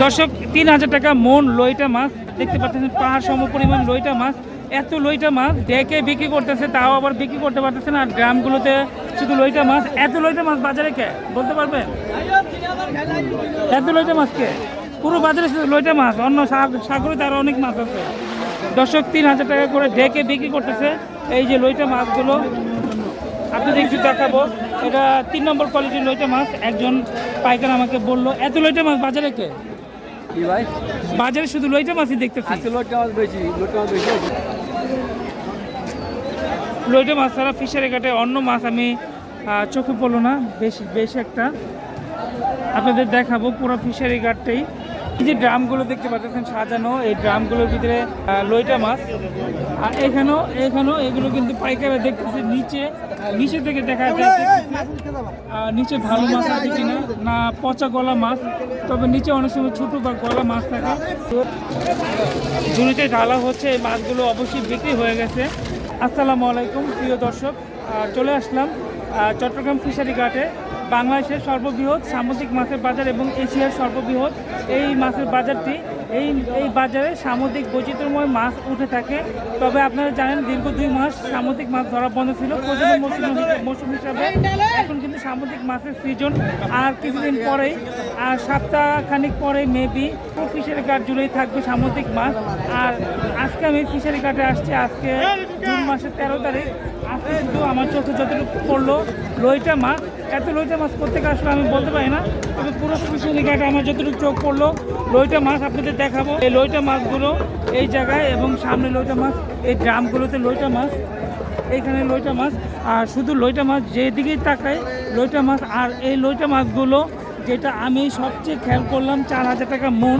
দর্শক 3000 টাকা মন লইটা মাছ দেখতে পাচ্ছেন, পাহাড় সম পরিমাণ লইটা মাছ। এত লইটা মাছ ডেকে বিক্রি করতেছে, তাও আবার বিক্রি করতে পারতেছে না। আর গ্রামগুলোতে শুধু লইটা মাছ। এত লইটা মাছ বাজারে কে বলতে পারবেন? এত লইটা মাছ কে? পুরো বাজারে শুধু লইটা মাছ, অন্য সাগরে তার অনেক মাছ আছে। দর্শক 3000 টাকা করে ডেকে বিক্রি করতেছে এই যে লইটা মাছগুলো। আপনাদের একটু দেখাবো, এটা 3 নম্বর কোয়ালিটির লইটা মাছ। একজন পাইকার আমাকে বললো এত লইটা মাছ বাজারে কে? কি ভাই, বাজারে শুধু লইটা মাছই দেখতেছি। লইটা মাছ বেশি, লইটা মাছ বেশি। লইটা মাছ ছাড়া ফিশারি ঘাটে অন্য মাছ আমি চোখে পড়লো না বেশ একটা। আপনাদের দেখাবো পুরো ফিশারি ঘাটটাই। এই যে ড্রামগুলো দেখতে পাচ্ছেন সাজানো, এই ড্রামগুলোর ভিতরে লইটা মাছ। আর এখানেও এগুলো কিন্তু পাইকারে দেখতেছে। নিচে থেকে দেখা যায় নিচে ভালো মাছ আছে কিনা, না পচা গলা মাছ। তবে নিচে অনেক সময় ছোটো বা গলা মাছ থাকে। ঝুড়িতে ঢালা হচ্ছে, এই মাছগুলো অবশ্যই বিক্রি হয়ে গেছে। আসসালামু আলাইকুম প্রিয় দর্শক, চলে আসলাম চট্টগ্রাম ফিশারি ঘাটে। বাংলাদেশের সর্ববৃহৎ সামুদ্রিক মাছের বাজার এবং এশিয়ার সর্ববৃহৎ এই মাছের বাজারটি। এই বাজারে সামুদ্রিক বৈচিত্র্যময় মাছ উঠে থাকে। তবে আপনারা জানেন দীর্ঘ 2 মাস সামুদ্রিক মাছ ধরা বন্ধ ছিল প্রজনন মৌসুম হিসাবে। এখন কিন্তু সামুদ্রিক মাছের সিজন। আর কিছুদিন পরেই, আর সপ্তাহখানিক পরে মেবি পুরো ফিশারি ঘাট জুড়েই থাকবে সামুদ্রিক মাছ। আর আজকে আমি ফিশারি ঘাটে আসছি, আজকে জুন মাসের 13 তারিখ। আজকে কিন্তু আমার চোখে যতটুকু পড়লো লইটা মাছ। এত লইটা মাছ কোথেকে আসলে আমি বলতে পারি না, তবে পুরো ফিশারি ঘাটে আমার যতটুকু চোখ পড়লো লইটা মাছ আপনাদের দেখাবো। এই লইটা মাছগুলো এই জায়গায়, এবং সামনে লইটা মাছ, এই ড্রামগুলোতে লইটা মাছ, এইখানে লইটা মাছ। আর শুধু লইটা মাছ, যেদিকেই তাকায় লইটা মাছ। আর এই লইটা মাছগুলো যেটা আমি সবচেয়ে খেয়াল করলাম 4000 টাকা মন,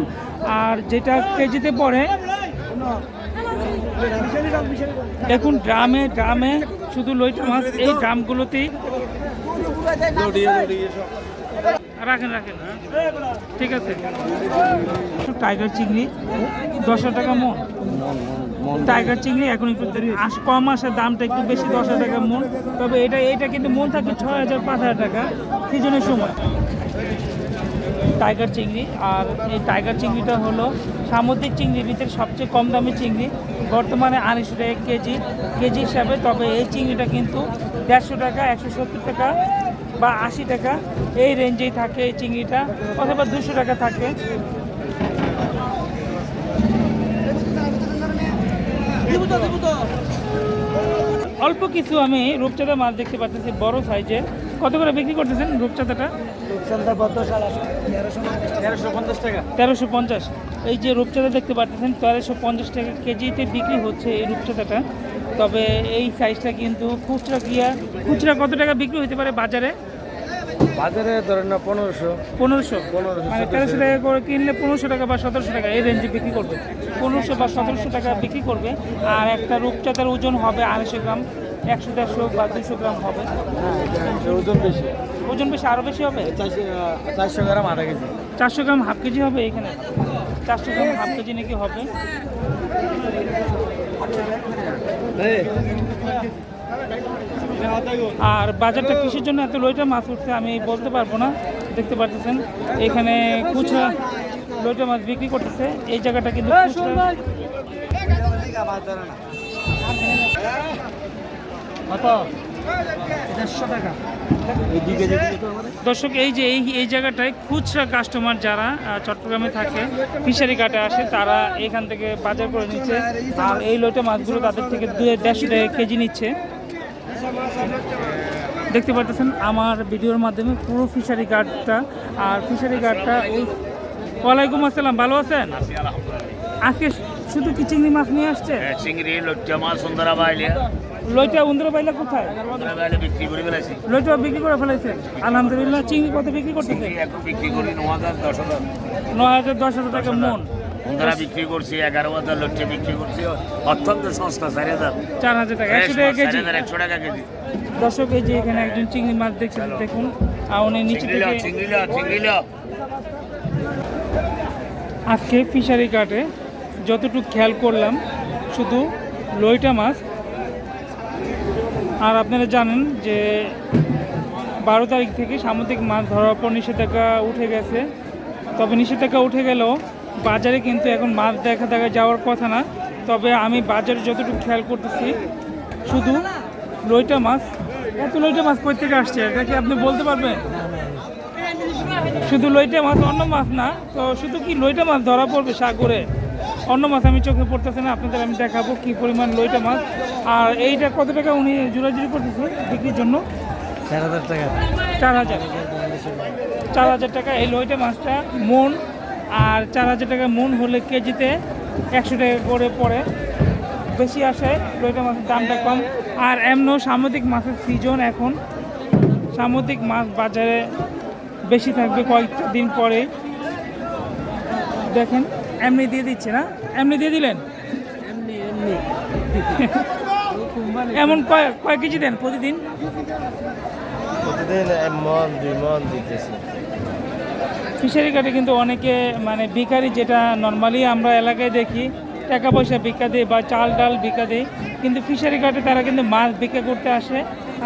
আর যেটা কেজিতে পড়ে। দেখুন ড্রামে শুধু লইটা মাছ। এই ড্রামগুলোতেই রাখেন ঠিক আছে। টাইগার চিংড়ি 10,000 টাকা মন। টাইগার চিংড়ি এখন একটু কম আসে, দামটা একটু বেশি, 10,000 টাকা মন। তবে এটা কিন্তু মন থাকে 6,000-5,000 টাকা সিজনের সময় টাইগার চিংড়ি। আর এই টাইগার চিংড়িটা হলো সামুদ্রিক চিংড়ির ভিতরে সবচেয়ে কম দামি চিংড়ি। বর্তমানে 250 টাকা কেজি হিসাবে। তবে এই চিংড়িটা কিন্তু 150 টাকা, 170 টাকা বা 80 টাকা এই রেঞ্জেই থাকে এই চিংড়িটা, অথবা 200 টাকা থাকে। অল্প কিছু আমি রূপচাঁদা মাছ দেখতে পাচ্ছি বড় সাইজের। কত করে বিক্রি করতেছেন রূপচাঁদাটা? 1350 এই যে রূপচাঁদা দেখতে পাচ্ছেন 1350 টাকা কেজিতে বিক্রি হচ্ছে এই রূপচাঁদাটা। তবে এই সাইজটা কিন্তু খুচরা কত টাকা বিক্রি হতে পারে বাজারে? ধরেন না 1500 মানে 1300 টাকা করে কিনলে 1500 টাকা বা 1700 টাকা এই রেঞ্জে বিক্রি করবে। 1500 বা 1700 টাকা বিক্রি করবে। আর একটা রূপচাঁদার ওজন হবে 250 গ্রাম, 100-150 বা 200 গ্রাম হবে। ওজন বেশি আরও বেশি হবে। 400 গ্রাম আধা কেজি, 400 গ্রাম হাফ কেজি হবে। এখানে 400 গ্রাম হাফ কেজি নাকি হবে। আর বাজারটা কিসের জন্য এত লইটা মাছ উঠছে আমি বলতে পারবো না। দেখতে পাচ্ছেন এখানে খুচরা লইটা মাছ বিক্রি করতেছে। এই জায়গাটা কিন্তু দর্শক এই যে এই জায়গাটায় খুচরা কাস্টমার যারা চট্টগ্রামে থাকে, ফিশারি ঘাটে আসে, তারা এখান থেকে বাজার করে নিচ্ছে। আর এই লইটা মাছগুলো তাদের থেকে 150 টাকা কেজি নিচ্ছে। দেখতে পাচ্ছেন আমার ভিডিওর মাধ্যমে পুরো ফিশারি ঘাটটা। আর ফিশারি ঘাটটা এই ওয়ালাইকুম আসসালাম, ভালো আছেন? আজকে শুধু কি চিংড়ি মাছ নিয়ে আসছে? চিংড়ি লইটা মাছ সুন্দরা বাইলে লইটা উন্দরা বাইলা কোথায়? বিক্রি করে ফেলেছি। লইটা বিক্রি করে ফেলেছেন, আলহামদুলিল্লাহ। চিংড়ি কত বিক্রি করতেছে? এখন বিক্রি করি 9,000-10,000। 9,000-10,000 টাকা মন। উন্দরা বিক্রি করছি 11,000, লইটা বিক্রি করছি অত্যন্ত সস্তা 4,000 টাকা, 100 টাকা কেজি। 100 টাকা কেজি। দর্শক এই যে এখানে একজন চিংড়ি মাছ দেখছেন, দেখুন উনি নিচে থেকে। চিংড়ি আজকে ফিশারি ঘাটে যতটুকু খেয়াল করলাম শুধু লইটা মাছ। আর আপনারা জানেন যে 12 তারিখ থেকে সামুদ্রিক মাছ ধরার পর নিষেধাজ্ঞা উঠে গেছে। তবে নিষেধাজ্ঞা উঠে গেলেও বাজারে কিন্তু এখন মাছ দেখা যাওয়ার কথা না। তবে আমি বাজারে যতটুকু খেয়াল করতেছি শুধু লইটা মাছ। এত লইটা মাছ কই থেকে আসছে এটা কি আপনি বলতে পারবেন? শুধু লইটা মাছ, অন্য মাছ না। তো শুধু কি লইটা মাছ ধরা পড়বে সাগরে, অন্য মাছ আমি চোখে পড়তেছে না। আপনাদের আমি দেখাবো কি পরিমাণ লইটা মাছ। আর এইটা কত টাকা উনি জোড়াজুড়ি করতেছে বিক্রির জন্য? 4000 টাকা। 4000 টাকা এই লইটা মাছটা মন। আর 4000 টাকা মন হলে কেজিতে 100 টাকা করে পড়ে। বেশি আসে লইটা মাছের দামটা কম। আর এমনও সামুদ্রিক মাছের সিজন এখন, সামুদ্রিক মাছ বাজারে বেশি থাকবে কয়েকটা দিন পরে। দেখেন এমনি দিয়ে দিচ্ছে না, এমনি দিয়ে দিলেন। এমন কয় কেজি দেন প্রতিদিন? প্রতিদিন 1 মণ 2 মণ দিতেছি। ফিশারি ঘাটে কিন্তু অনেকে মানে ভিখারি, যেটা নর্মালি আমরা এলাকায় দেখি টাকা পয়সা ভিক্ষা দেয় বা চাল ডাল ভিক্ষা দেয়, কিন্তু ফিশারি ঘাটে তারা কিন্তু মাছ ভিক্ষা করতে আসে।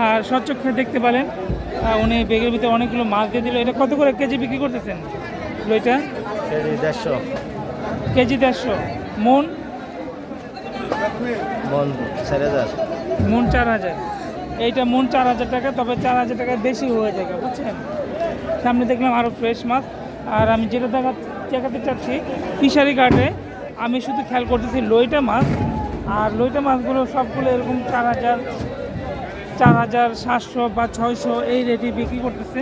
আর স্বচক্ষে দেখতে পেলেন উনি বেগের ভিতরে অনেকগুলো মাছ দিয়ে দিল। এটা কত করে কেজি বিক্রি করতেছেন লইটা? কেজি 150। কেজি 150। মন? মণ 4000। মন 4000। এইটা মন 4000 টাকা। তবে 4000 টাকা বেশি হয়ে যায়, বুঝছেন। সামনে দেখলাম আরও ফ্রেশ মাছ। আর আমি যেটা দেখাতে চাচ্ছি ফিশারি ঘাটে আমি শুধু খেয়াল করতেছি লইটা মাছ। আর লইটা মাছগুলো সবগুলো এরকম 4000, 4700 বা 600 এই রেটে বিক্রি করতেছে।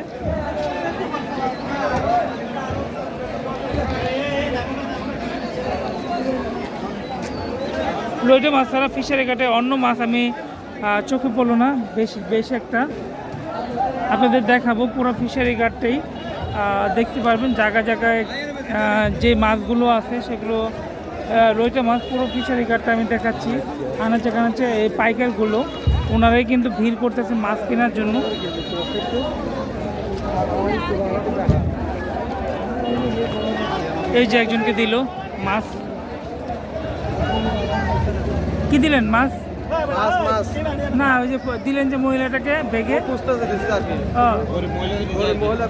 লইটা মাছ ছাড়া ফিশারি ঘাটে অন্য মাছ আমি চোখে পড়লো না বেশ একটা। আপনাদের দেখাবো পুরো ফিশারি ঘাটটাই দেখতে পারবেন। জায়গায় যে মাছগুলো আছে সেগুলো লইটা মাছ। পুরো ফিশারি ঘাটটা আমি দেখাচ্ছি। আনাচে এই পাইকারগুলো ওনারাই কিন্তু ভিড় করতেছে মাছ কেনার জন্য। এই যে একজনকে দিল মাছ। কি দিলেন মাছ? না, ওই যে দিলেন যে মহিলাটাকে বেগে,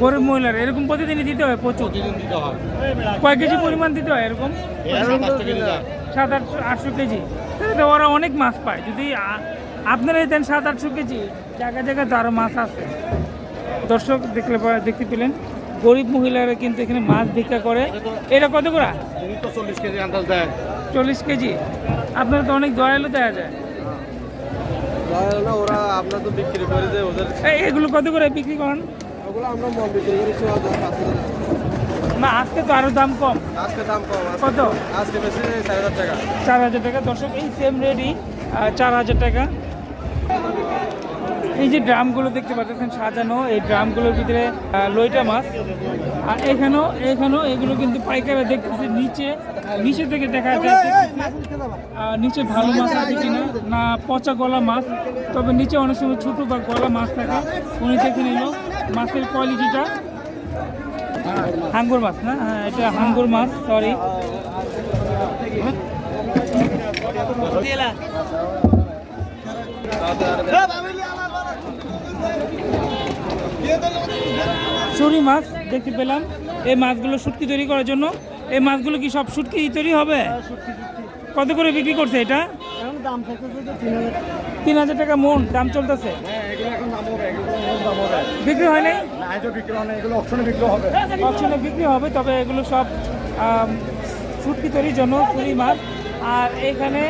গরিব মহিলার এরকম প্রতিদিনই দিতে হয় প্রচুর। কয় কেজি পরিমাণ দিতে হয় এরকম? 700-800 কেজি। তাহলে তো ওরা অনেক মাছ পায়। যদি আপনারাই দেন 700-800 কেজি, জায়গায় তো আরও মাছ আছে। দর্শক দেখতে পেলেন গরিব মহিলারা কিন্তু এখানে মাছ ভিক্ষা করে। এটা কত করে? 40 কেজি আন্দাজ দেয়। 40 কেজি। আপনারা তো অনেক দয়ালু দেওয়া যায়। ওরা আপনার তো বিক্রি করে দেয় ওদের। এগুলো কত করে বিক্রি করেন? ওগুলো আমরা মন বিক্রি করি 4000। না, আজকে তো আরো দাম কম। আজকে দাম কম। কত? আজকে বেশি 4000 টাকা। 4000 টাকা। দর্শক এই সেম রেডি 4000 টাকা। এই যে ড্রামগুলো দেখতে পাচ্ছেন সাজানো, এই ড্রামগুলোর ভিতরে লইটা মাছ। আর এখানেও এগুলো কিন্তু পাইকাররা দেখতেছে নিচে থেকে দেখা যায় নিচে ভালো মাছ আছে কিনা, না পচা গলা মাছ। তবে নিচে অনেক সময় ছোটো বা গলা মাছ থাকে। উনি দেখে নিল মাছের কোয়ালিটিটা। হাঙ্গর মাছ না? হ্যাঁ, এটা হাঙ্গর মাছ, সরি। চুরি মাছ দেখতে পেলাম। এই মাছগুলো শুটকি তৈরি করার জন্য। এই মাছগুলো কি সব শুটকি তৈরি হবে? কত করে বিক্রি করছে এটা? 3000 টাকা মন দাম চলতেছে। বিক্রি হয় নাই? অপশনে বিক্রি হবে। তবে এগুলো সব শুটকি তৈরির জন্য চুরি মাছ। আর এখানে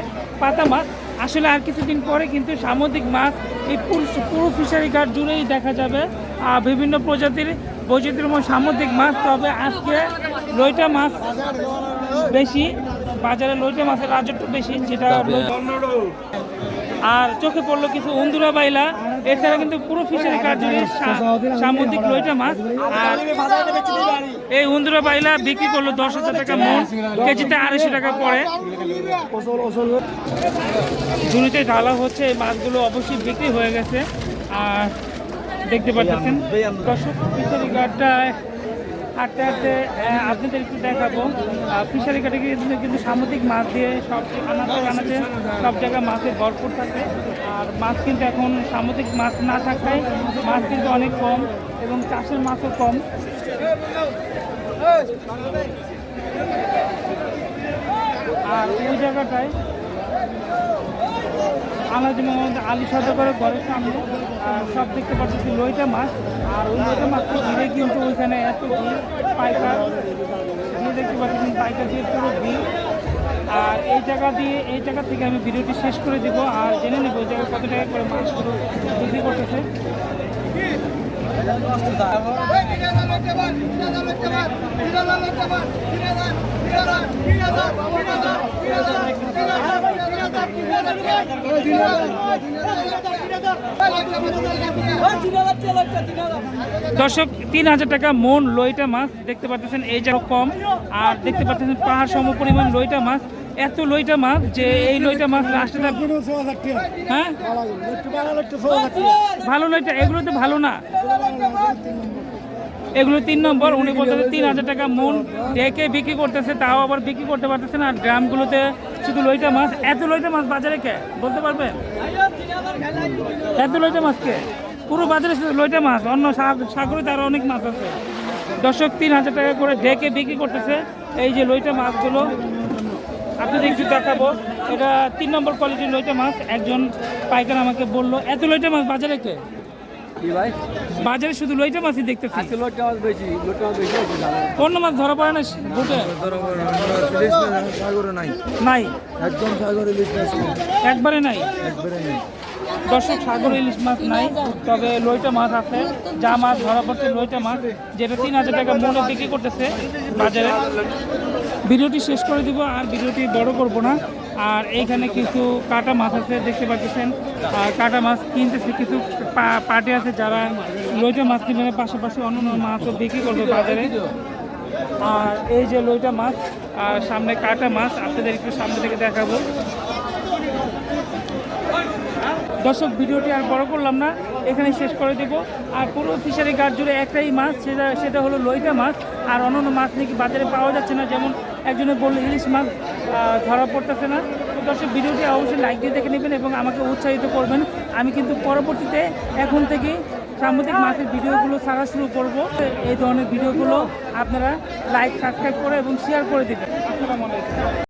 পাতা মাছ। আসলে আর কিছুদিন পরে কিন্তু সামুদ্রিক মাছ এই পুরো ফিশারি ঘাট জুড়েই দেখা যাবে বিভিন্ন প্রজাতির বৈচিত্র্যময় সামুদ্রিক মাছ। তবে আজকে লইটা মাছ বেশি বাজারে, লইটা মাছের রাজত্ব বেশি, যেটা আর চোখে পড়লো কিছু উন্দুরা বাইলা। এছাড়া কিন্তু পুরো ফিশারি ঘাট জুড়ে সামুদ্রিক লইটা মাছ। আর এই উন্দুরা বাইলা বিক্রি করলো 10,000 টাকা মন, কেজিতে 250 টাকা পড়ে। ঝুড়িতে ঢালা হচ্ছে। এই মাছগুলো অবশ্যই বিক্রি হয়ে গেছে। আর দেখতে পাচ্ছেন দর্শক ফিশারি ঘাটটায় হাঁটতে হাঁটতে আপনাদের একটু দেখাবো ফিশারি ঘাটে কিন্তু সামুদ্রিক মাছ দিয়ে সব আনাতে সব জায়গায় মাছের ভরপুর থাকে। আর মাছ কিন্তু এখন সামুদ্রিক মাছ না থাকায় মাছ কিন্তু অনেক কম এবং চাষের মাছও কম। আর ওই জায়গাটায় আলাদা মোহাম্মদ আলী সদরকারের ঘরের সামনে সব দেখতে পাচ্ছি লইটা মাছ। আর ওই লইটা মাছটা ঘিরে কিন্তু ওইখানে এত ভিড়, পাইকার দিয়ে দেখতে পাচ্ছি পাইকার দিয়ে পুরো ভিড়। আর এই জায়গা থেকে আমি ভিডিওটি শেষ করে দিব আর জেনে নেব ওই জায়গায় কত টাকা করে মাছগুলো বিক্রি করতেছে। দর্শক 3000 টাকা মন লইটা মাছ দেখতে পাচ্ছেন, এই জায়গা কম। আর দেখতে পাচ্ছেন পাহাড় সম পরিমাণ লইটা মাছ, এত লইটা মাছ যে এই লইটা মাছ লাস্টে হ্যাঁ ভালো লইটা, এগুলো তো ভালো না, এগুলো 3 নম্বর। উনি বলতেছে 3000 টাকা মন ডেকে বিক্রি করতেছে, তাও আবার বিক্রি করতে পারতেছে না। আর গ্রামগুলোতে শুধু লইটা মাছ, এত লইটা মাছ বাজারে কে বলতে পারবেন? এত লইটা মাছ কে? পুরো বাজারে শুধু লইটা মাছ, অন্য সাগরে তো আরও অনেক মাছ আছে। দর্শক 3000 টাকা করে ডেকে বিক্রি করতেছে এই যে লইটা মাছগুলো। আপনাদের একটু দেখাবো, এটা 3 নম্বর কোয়ালিটির লইটা মাছ। একজন পাইকার আমাকে বললো এত লইটা মাছ বাজারে কে? বাজারে শুধু লইটা মাছই দেখতেছি, অন্য মাছ ধরা পড়ে না ঘুটে নাই, একবারে নাই। দর্শক সাগরে ইলিশ মাছ নাই, তবে লইটা মাছ আছে। যা মাছ ধরা পড়ছে লইটা মাছ, যেটা 3000 টাকা মূল্যে বিক্রি করতেছে বাজারে। ভিডিওটি শেষ করে দিব আর ভিডিওটি বড় করব না। আর এইখানে কিছু কাটা মাছ আছে দেখতে পাচ্ছেন, আর কাটা মাছ কিনতেছে কিছু পার্টি আছে যারা লইটা মাছ কিনে পাশাপাশি অন্যান্য মাছও বিক্রি করবে বাজারে। আর এই যে লইটা মাছ আর সামনে কাটা মাছ, আপনাদের একটু সামনে থেকে দেখাবো। দর্শক ভিডিওটি আর বড় করলাম না, এখানে শেষ করে দেব। আর পুরো ফিশারি ঘাট জুড়ে একটাই মাছ, সেটা হলো লইটা মাছ। আর অন্যান্য মাছ নাকি বাজারে পাওয়া যাচ্ছে না, যেমন একজনে বললো ইলিশ মাছ ধরা পড়তেছে না। তো দর্শক ভিডিওটি অবশ্যই লাইক দিয়ে দেখে নেবেন এবং আমাকে উৎসাহিত করবেন। আমি কিন্তু পরবর্তীতে এখন থেকে সামুদ্রিক মাছের ভিডিওগুলো ছাড়া শুরু করব। এই ধরনের ভিডিওগুলো আপনারা লাইক, সাবস্ক্রাইব করে এবং শেয়ার করে দেবেন। আসসালামু আলাইকুম।